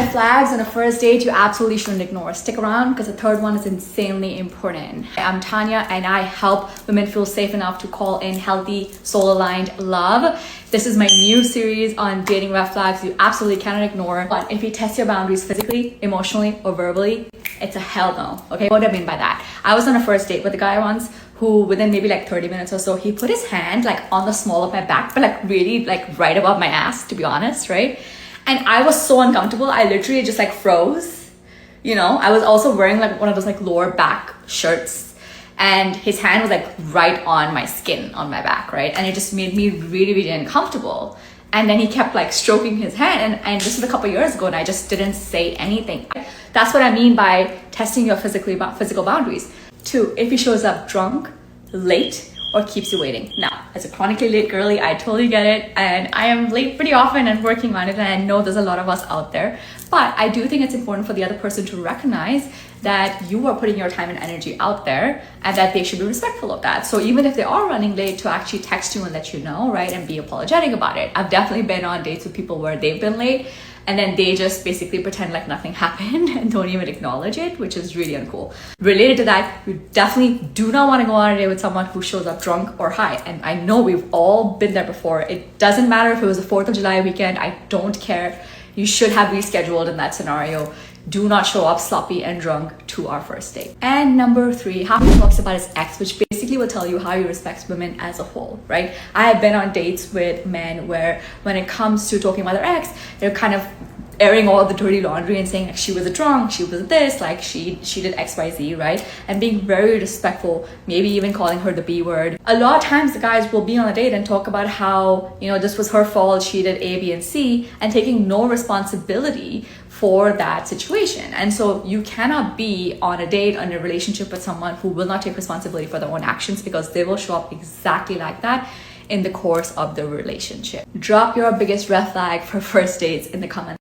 red flags on a first date you absolutely shouldn't ignore. Stick around because the third one is insanely important. I'm Tanya and I help women feel safe enough to call in healthy, soul-aligned love. This is my new series on dating red flags you absolutely cannot ignore. But if you test your boundaries physically, emotionally, or verbally, it's a hell no. Okay, what do I mean by that? I was on a first date with a guy once who within maybe like 30 minutes or so, he put his hand like on the small of my back, but like really like right above my ass, to be honest, right? And I was so uncomfortable. I literally just like froze, you know? I was also wearing like one of those like lower back shirts and his hand was like right on my skin, on my back, right? And it just made me really, really uncomfortable. And then he kept like stroking his hand and this was a couple years ago and I just didn't say anything. That's what I mean by testing your physical boundaries. 2, if he shows up drunk, late, or keeps you waiting. Now, as a chronically late girly, I totally get it. And I am late pretty often and working on it. And I know there's a lot of us out there. But I do think it's important for the other person to recognize that you are putting your time and energy out there and that they should be respectful of that. So even if they are running late, to actually text you and let you know, right? And be apologetic about it. I've definitely been on dates with people where they've been late and then they just basically pretend like nothing happened and don't even acknowledge it, which is really uncool. Related to that, you definitely do not want to go on a date with someone who shows up drunk or high. And I know we've all been there before. It doesn't matter if it was a 4th of July weekend. I don't care. You should have rescheduled in that scenario. Do not show up sloppy and drunk to our first date. And number 3, how he talks about his ex, which basically will tell you how he respects women as a whole, right? I have been on dates with men where when it comes to talking about their ex, they're kind of airing all the dirty laundry and saying like she was a drunk, she was this, like she did XYZ, right? And being very respectful, maybe even calling her the B word. A lot of times the guys will be on a date and talk about how, you know, this was her fault, she did A, B, and C, and taking no responsibility for that situation. And so you cannot be on a date, on a relationship with someone who will not take responsibility for their own actions, because they will show up exactly like that in the course of the relationship. Drop your biggest red flag for first dates in the comments.